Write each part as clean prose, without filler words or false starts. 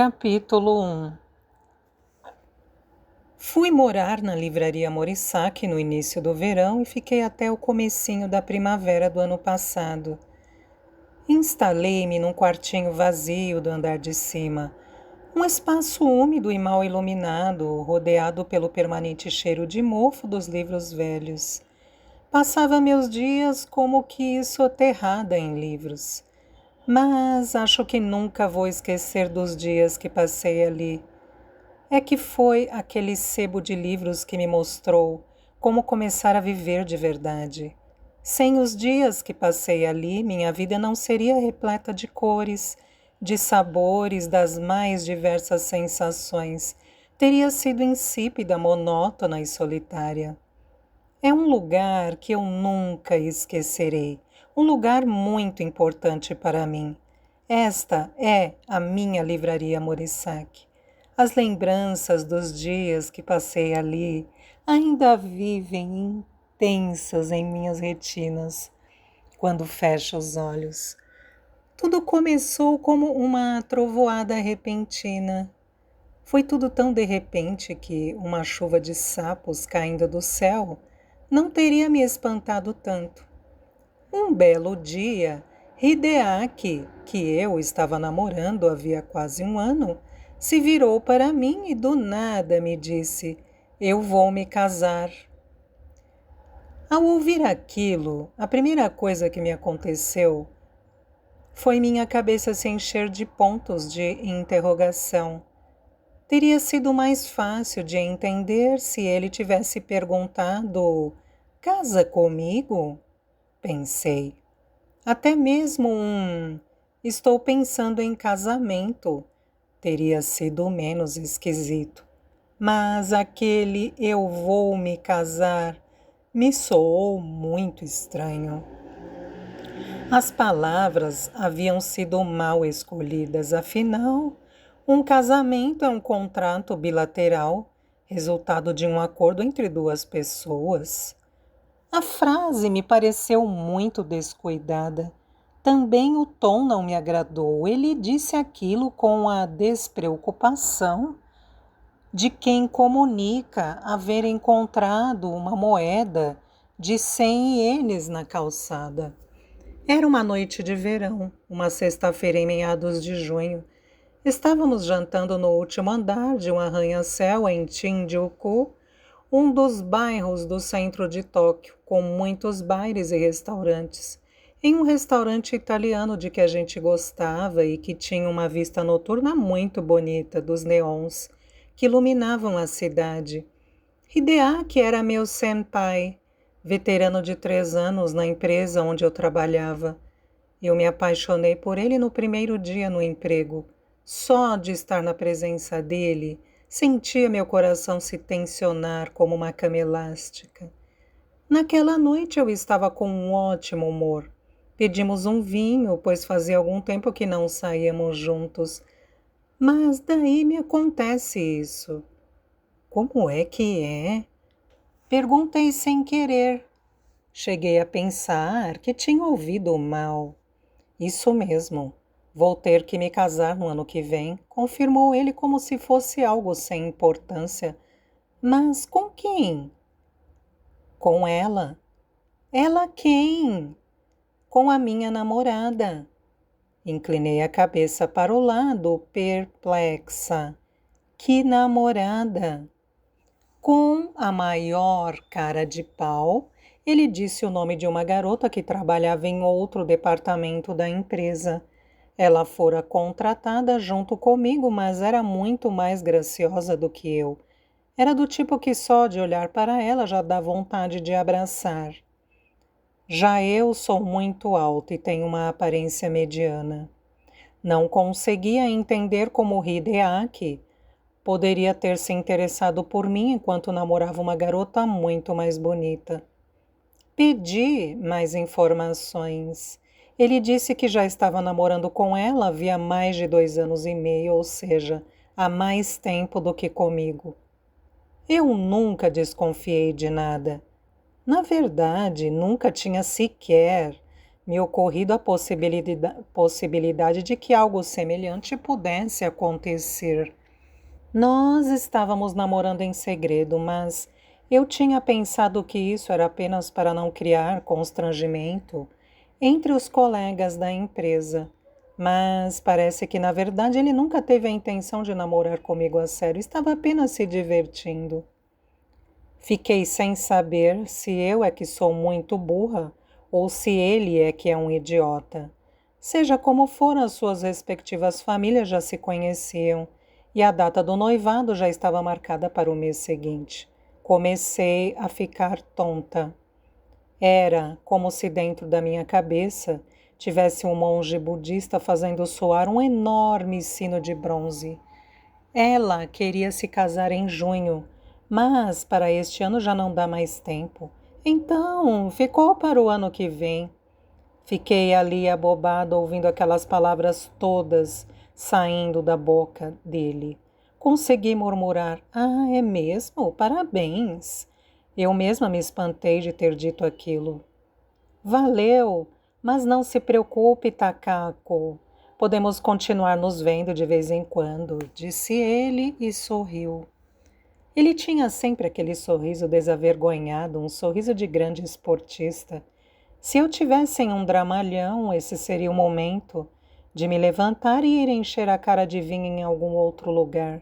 Capítulo 1. Fui morar na livraria Morissac no início do verão e fiquei até o comecinho da primavera do ano passado. Instalei-me num quartinho vazio do andar de cima, um espaço úmido e mal iluminado, rodeado pelo permanente cheiro de mofo dos livros velhos. Passava meus dias como que soterrada em livros. Mas acho que nunca vou esquecer dos dias que passei ali. É que foi aquele sebo de livros que me mostrou como começar a viver de verdade. Sem os dias que passei ali, minha vida não seria repleta de cores, de sabores, das mais diversas sensações. Teria sido insípida, monótona e solitária. É um lugar que eu nunca esquecerei, um lugar muito importante para mim. Esta é a minha livraria Morissac. As lembranças dos dias que passei ali ainda vivem intensas em minhas retinas quando fecho os olhos. Tudo começou como uma trovoada repentina. Foi tudo tão de repente que uma chuva de sapos caindo do céu não teria me espantado tanto. Um belo dia, Hideaki, que eu estava namorando havia quase um ano, se virou para mim e do nada me disse: "Eu vou me casar." Ao ouvir aquilo, a primeira coisa que me aconteceu foi minha cabeça se encher de pontos de interrogação. Teria sido mais fácil de entender se ele tivesse perguntado: "Casa comigo?" Pensei. Até mesmo "Estou pensando em casamento" teria sido menos esquisito. Mas aquele "eu vou me casar" me soou muito estranho. As palavras haviam sido mal escolhidas, afinal, um casamento é um contrato bilateral, resultado de um acordo entre duas pessoas. A frase me pareceu muito descuidada. Também o tom não me agradou. Ele disse aquilo com a despreocupação de quem comunica haver encontrado uma moeda de 100 ienes na calçada. Era uma noite de verão, uma sexta-feira em meados de junho. Estávamos jantando no último andar de um arranha-céu em Shinjuku, um dos bairros do centro de Tóquio, com muitos bares e restaurantes. Em um restaurante italiano de que a gente gostava e que tinha uma vista noturna muito bonita dos neons que iluminavam a cidade. Hideaki era meu senpai, veterano de 3 anos na empresa onde eu trabalhava. Eu me apaixonei por ele no primeiro dia no emprego. Só de estar na presença dele, sentia meu coração se tensionar como uma cama elástica. Naquela noite eu estava com um ótimo humor. Pedimos um vinho, pois fazia algum tempo que não saíamos juntos. Mas daí me acontece isso. Como é que é? Perguntei sem querer. Cheguei a pensar que tinha ouvido mal. Isso mesmo. Vou ter que me casar no ano que vem, confirmou ele como se fosse algo sem importância. Mas com quem? Com ela. Ela quem? Com a minha namorada. Inclinei a cabeça para o lado, perplexa. Que namorada? Com a maior cara de pau, ele disse o nome de uma garota que trabalhava em outro departamento da empresa. Ela fora contratada junto comigo, mas era muito mais graciosa do que eu. Era do tipo que só de olhar para ela já dá vontade de abraçar. Já eu sou muito alta e tenho uma aparência mediana. Não conseguia entender como Hideaki poderia ter se interessado por mim enquanto namorava uma garota muito mais bonita. Pedi mais informações. Ele disse que já estava namorando com ela havia mais de 2 anos e meio, ou seja, há mais tempo do que comigo. Eu nunca desconfiei de nada. Na verdade, nunca tinha sequer me ocorrido a possibilidade de que algo semelhante pudesse acontecer. Nós estávamos namorando em segredo, mas eu tinha pensado que isso era apenas para não criar constrangimento entre os colegas da empresa. Mas parece que, na verdade, ele nunca teve a intenção de namorar comigo a sério, estava apenas se divertindo. Fiquei sem saber se eu é que sou muito burra ou se ele é que é um idiota. Seja como for, as suas respectivas famílias já se conheciam e a data do noivado já estava marcada para o mês seguinte. Comecei a ficar tonta. Era como se dentro da minha cabeça tivesse um monge budista fazendo soar um enorme sino de bronze. Ela queria se casar em junho, mas para este ano já não dá mais tempo. Então, ficou para o ano que vem. Fiquei ali abobada ouvindo aquelas palavras todas saindo da boca dele. Consegui murmurar: "Ah, é mesmo? Parabéns!" Eu mesma me espantei de ter dito aquilo. "Valeu, mas não se preocupe, Takako. Podemos continuar nos vendo de vez em quando", disse ele e sorriu. Ele tinha sempre aquele sorriso desavergonhado, um sorriso de grande esportista. Se eu tivesse em um dramalhão, esse seria o momento de me levantar e ir encher a cara de vinho em algum outro lugar.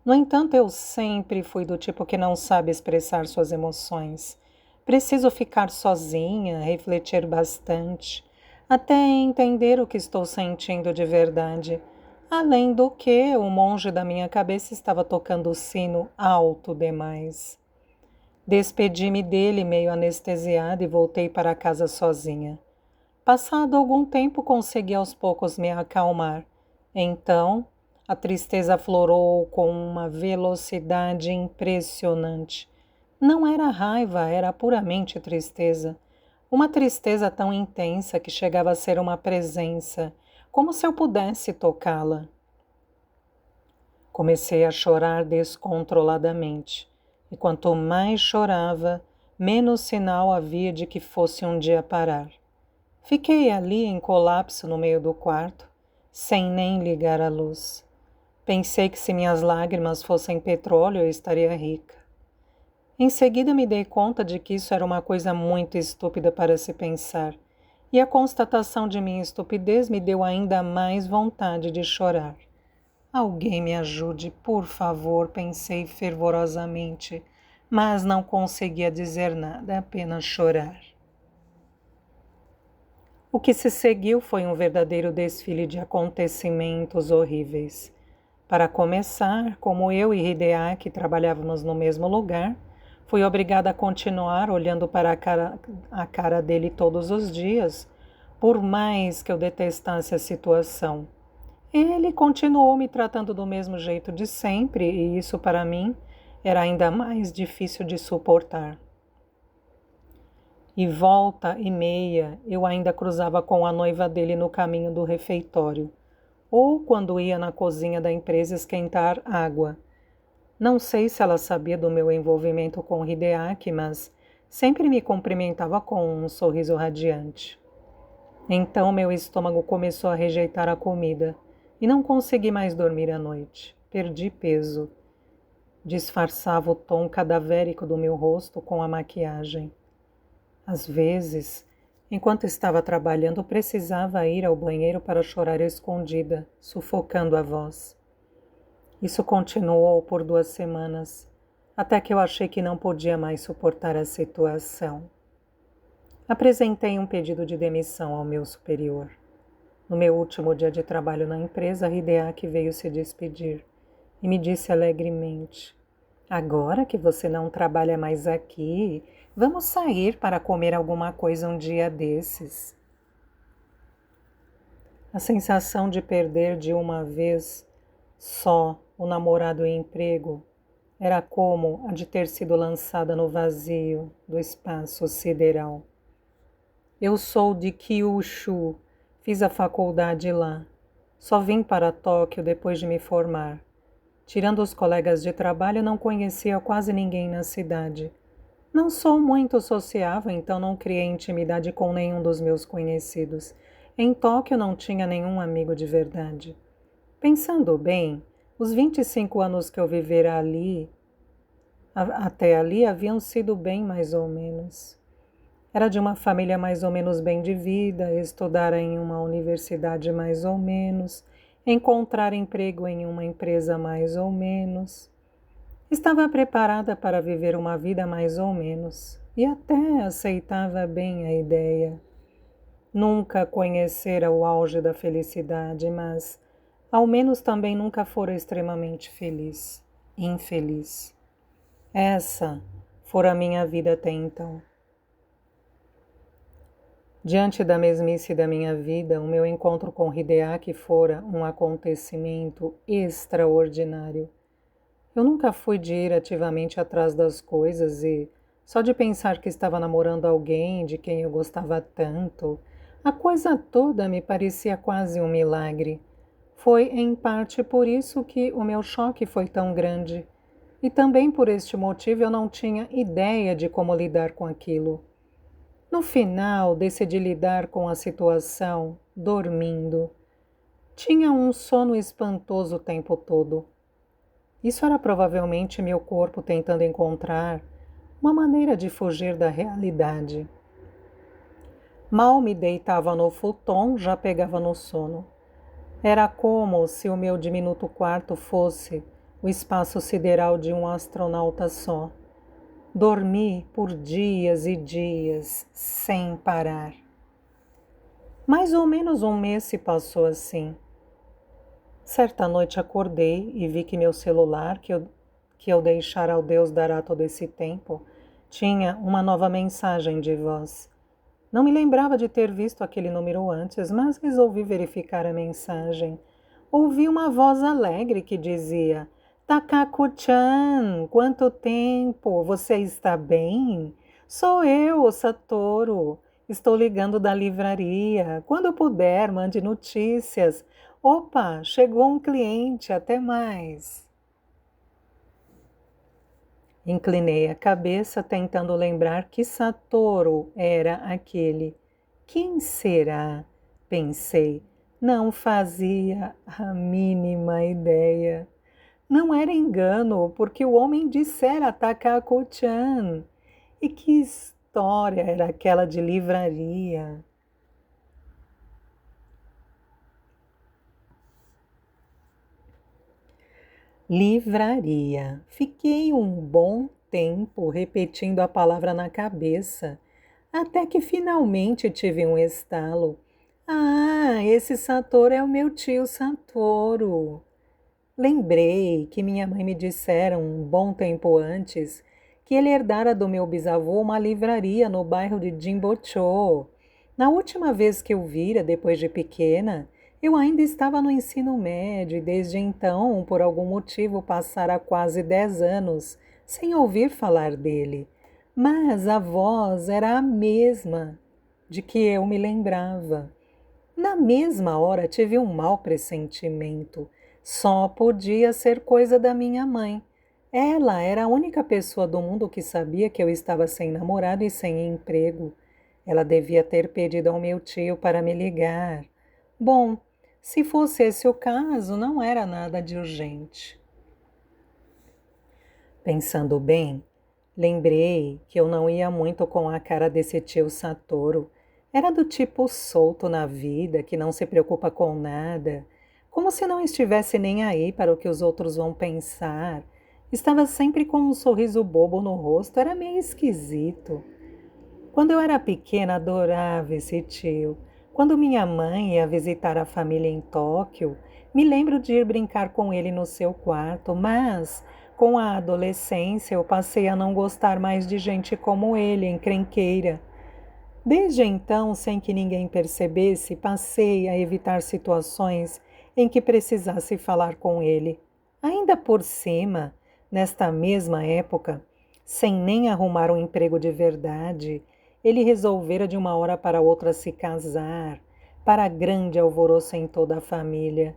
No entanto, eu sempre fui do tipo que não sabe expressar suas emoções. Preciso ficar sozinha, refletir bastante, até entender o que estou sentindo de verdade. Além do que, o monge da minha cabeça estava tocando o sino alto demais. Despedi-me dele meio anestesiada e voltei para casa sozinha. Passado algum tempo, consegui aos poucos me acalmar. Então, a tristeza aflorou com uma velocidade impressionante. Não era raiva, era puramente tristeza. Uma tristeza tão intensa que chegava a ser uma presença, como se eu pudesse tocá-la. Comecei a chorar descontroladamente, e quanto mais chorava, menos sinal havia de que fosse um dia parar. Fiquei ali em colapso no meio do quarto, sem nem ligar a luz. Pensei que se minhas lágrimas fossem petróleo, eu estaria rica. Em seguida me dei conta de que isso era uma coisa muito estúpida para se pensar, e a constatação de minha estupidez me deu ainda mais vontade de chorar. Alguém me ajude, por favor, pensei fervorosamente, mas não conseguia dizer nada, apenas chorar. O que se seguiu foi um verdadeiro desfile de acontecimentos horríveis. Para começar, como eu e Hideaki trabalhávamos no mesmo lugar, fui obrigada a continuar olhando para a cara dele todos os dias, por mais que eu detestasse a situação. Ele continuou me tratando do mesmo jeito de sempre, e isso para mim era ainda mais difícil de suportar. E volta e meia eu ainda cruzava com a noiva dele no caminho do refeitório, ou quando ia na cozinha da empresa esquentar água. Não sei se ela sabia do meu envolvimento com Hideaki, mas sempre me cumprimentava com um sorriso radiante. Então meu estômago começou a rejeitar a comida e não consegui mais dormir à noite. Perdi peso. Disfarçava o tom cadavérico do meu rosto com a maquiagem. Às vezes, enquanto estava trabalhando, precisava ir ao banheiro para chorar escondida, sufocando a voz. Isso continuou por 2 semanas, até que eu achei que não podia mais suportar a situação. Apresentei um pedido de demissão ao meu superior. No meu último dia de trabalho na empresa, Hideaki veio se despedir e me disse alegremente: "Agora que você não trabalha mais aqui, vamos sair para comer alguma coisa um dia desses." A sensação de perder de uma vez só o namorado e emprego era como a de ter sido lançada no vazio do espaço sideral. Eu sou de Kyushu, fiz a faculdade lá. Só vim para Tóquio depois de me formar. Tirando os colegas de trabalho, não conhecia quase ninguém na cidade. Não sou muito sociável, então não criei intimidade com nenhum dos meus conhecidos. Em Tóquio não tinha nenhum amigo de verdade. Pensando bem, os 25 anos que eu vivera ali, até ali, haviam sido bem mais ou menos. Era de uma família mais ou menos bem de vida, estudar em uma universidade mais ou menos, encontrar emprego em uma empresa mais ou menos. Estava preparada para viver uma vida mais ou menos e até aceitava bem a ideia. Nunca conhecera o auge da felicidade, mas ao menos também nunca fora extremamente feliz, infeliz. Essa fora a minha vida até então. Diante da mesmice da minha vida, o meu encontro com Hideaki fora um acontecimento extraordinário. Eu nunca fui de ir ativamente atrás das coisas e, só de pensar que estava namorando alguém de quem eu gostava tanto, a coisa toda me parecia quase um milagre. Foi, em parte, por isso que o meu choque foi tão grande. E também por este motivo eu não tinha ideia de como lidar com aquilo. No final, decidi lidar com a situação dormindo. Tinha um sono espantoso o tempo todo. Isso era provavelmente meu corpo tentando encontrar uma maneira de fugir da realidade. Mal me deitava no futon, já pegava no sono. Era como se o meu diminuto quarto fosse o espaço sideral de um astronauta só. Dormi por dias e dias, sem parar. Mais ou menos um mês se passou assim. Certa noite acordei e vi que meu celular, que eu deixara ao Deus dará todo esse tempo, tinha uma nova mensagem de voz. Não me lembrava de ter visto aquele número antes, mas resolvi verificar a mensagem. Ouvi uma voz alegre que dizia: Takako-chan, quanto tempo? Você está bem? Sou eu, o Satoru. Estou ligando da livraria. Quando puder, mande notícias. Opa, chegou um cliente, até mais. Inclinei a cabeça, tentando lembrar que Satoru era aquele. Quem será? Pensei. Não fazia a mínima ideia. Não era engano, porque o homem dissera Takako-chan. E que história era aquela de livraria? Livraria. Fiquei um bom tempo repetindo a palavra na cabeça, até que finalmente tive um estalo. Ah, esse Satoru é o meu tio Satoru. Lembrei que minha mãe me dissera um bom tempo antes que ele herdara do meu bisavô uma livraria no bairro de Jimbocho. Na última vez que o vira, depois de pequena, eu ainda estava no ensino médio e desde então, por algum motivo, passara quase 10 anos sem ouvir falar dele. Mas a voz era a mesma de que eu me lembrava. Na mesma hora tive um mau pressentimento. Só podia ser coisa da minha mãe. Ela era a única pessoa do mundo que sabia que eu estava sem namorado e sem emprego. Ela devia ter pedido ao meu tio para me ligar. Bom, se fosse esse o caso, não era nada de urgente. Pensando bem, lembrei que eu não ia muito com a cara desse tio Satoru. Era do tipo solto na vida, que não se preocupa com nada, como se não estivesse nem aí para o que os outros vão pensar. Estava sempre com um sorriso bobo no rosto, era meio esquisito. Quando eu era pequena, adorava esse tio. Quando minha mãe ia visitar a família em Tóquio, me lembro de ir brincar com ele no seu quarto, mas com a adolescência eu passei a não gostar mais de gente como ele, encrenqueira. Desde então, sem que ninguém percebesse, passei a evitar situações em que precisasse falar com ele. Ainda por cima, nesta mesma época, sem nem arrumar um emprego de verdade, ele resolvera de uma hora para outra se casar, para grande alvoroço em toda a família.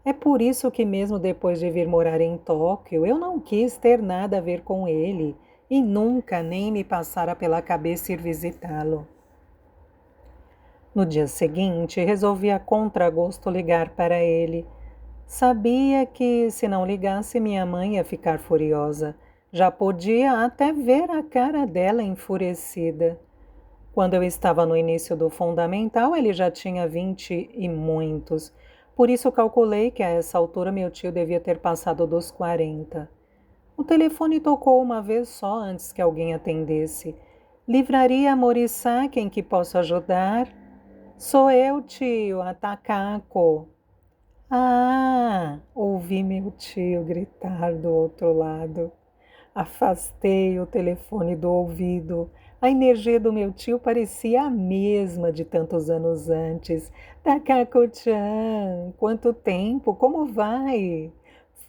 É por isso que mesmo depois de vir morar em Tóquio, eu não quis ter nada a ver com ele e nunca nem me passara pela cabeça ir visitá-lo. No dia seguinte, resolvi a contragosto ligar para ele. Sabia que, se não ligasse, minha mãe ia ficar furiosa. Já podia até ver a cara dela enfurecida. Quando eu estava no início do fundamental, ele já tinha 20 e muitos. Por isso calculei que a essa altura meu tio devia ter passado dos 40. O telefone tocou uma vez só antes que alguém atendesse. Livraria Morissac, em que posso ajudar? Sou eu, tio, a Takako. Ah! Ouvi meu tio gritar do outro lado. Afastei o telefone do ouvido. A energia do meu tio parecia a mesma de tantos anos antes. Takako-chan, quanto tempo? Como vai?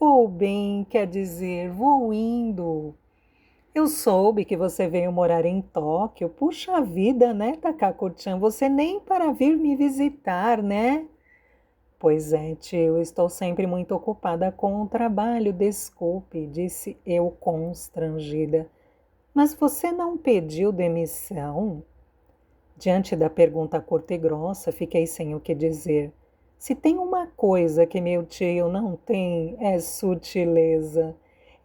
Vou bem, quer dizer, vou indo. Eu soube que você veio morar em Tóquio. Puxa vida, né, Takako-chan? Você nem para vir me visitar, né? Pois é, tio, estou sempre muito ocupada com o trabalho, desculpe, disse eu constrangida. Mas você não pediu demissão? Diante da pergunta curta e grossa, fiquei sem o que dizer. Se tem uma coisa que meu tio não tem, é sutileza.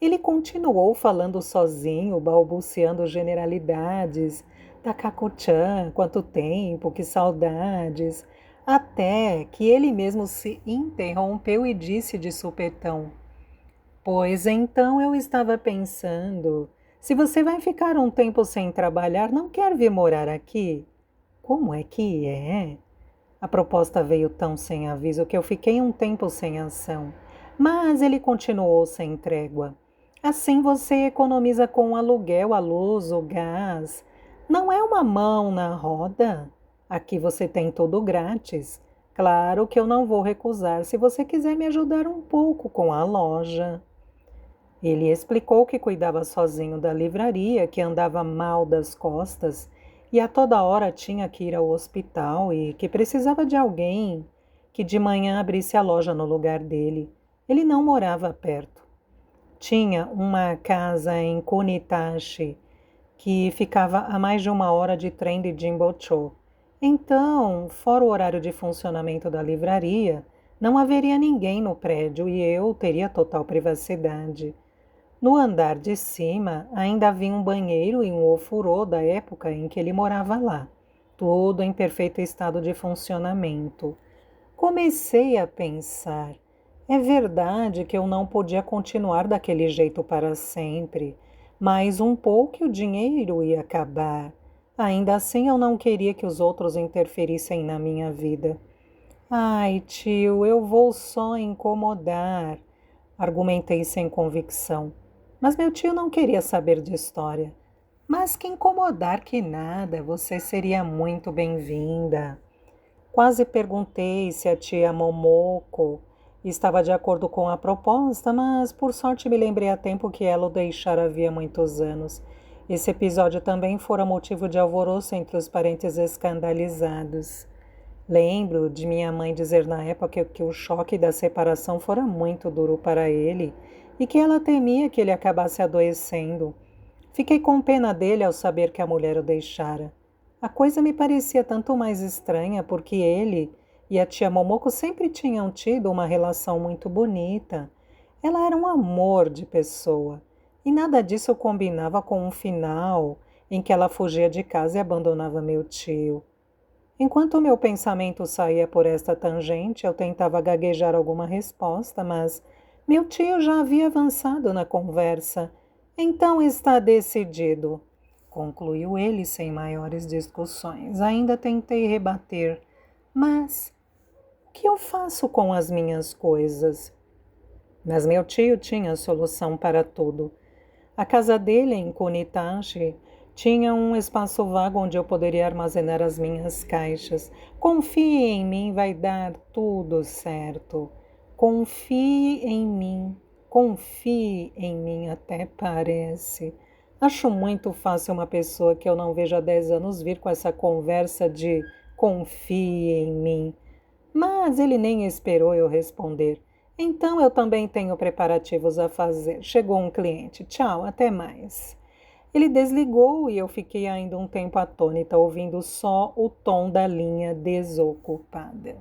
Ele continuou falando sozinho, balbuciando generalidades. Takako-chan, quanto tempo, que saudades. Até que ele mesmo se interrompeu e disse de supetão: Pois então eu estava pensando, se você vai ficar um tempo sem trabalhar, não quer vir morar aqui? Como é que é? A proposta veio tão sem aviso que eu fiquei um tempo sem ação. Mas ele continuou sem trégua. Assim você economiza com o aluguel, a luz, o gás. Não é uma mão na roda? Aqui você tem tudo grátis. Claro que eu não vou recusar se você quiser me ajudar um pouco com a loja. Ele explicou que cuidava sozinho da livraria, que andava mal das costas e a toda hora tinha que ir ao hospital e que precisava de alguém que de manhã abrisse a loja no lugar dele. Ele não morava perto. Tinha uma casa em Kunitachi, que ficava a mais de 1 hora de trem de Jimbocho. Então, fora o horário de funcionamento da livraria, não haveria ninguém no prédio e eu teria total privacidade. No andar de cima ainda havia um banheiro e um ofurô da época em que ele morava lá, tudo em perfeito estado de funcionamento. Comecei a pensar, é verdade que eu não podia continuar daquele jeito para sempre, mas um pouco o dinheiro ia acabar. Ainda assim eu não queria que os outros interferissem na minha vida. Ai, tio, eu vou só incomodar, argumentei sem convicção. Mas meu tio não queria saber de história. Mas que incomodar que nada, você seria muito bem-vinda. Quase perguntei se a tia Momoko estava de acordo com a proposta, mas por sorte me lembrei a tempo que ela o deixara havia muitos anos. Esse episódio também fora motivo de alvoroço entre os parentes escandalizados. Lembro de minha mãe dizer na época que o choque da separação fora muito duro para ele e que ela temia que ele acabasse adoecendo. Fiquei com pena dele ao saber que a mulher o deixara. A coisa me parecia tanto mais estranha porque ele e a tia Momoko sempre tinham tido uma relação muito bonita. Ela era um amor de pessoa e nada disso combinava com um final em que ela fugia de casa e abandonava meu tio. Enquanto meu pensamento saía por esta tangente, eu tentava gaguejar alguma resposta, mas meu tio já havia avançado na conversa. Então está decidido, concluiu ele sem maiores discussões. Ainda tentei rebater, mas o que eu faço com as minhas coisas? Mas meu tio tinha solução para tudo. A casa dele em Kunitachi tinha um espaço vago onde eu poderia armazenar as minhas caixas. Confie em mim, vai dar tudo certo. Confie em mim, até parece. Acho muito fácil uma pessoa que eu não vejo há 10 anos vir com essa conversa de confie em mim. Mas ele nem esperou eu responder. Então eu também tenho preparativos a fazer. Chegou um cliente. Tchau, até mais. Ele desligou e eu fiquei ainda um tempo atônita, ouvindo só o tom da linha desocupada.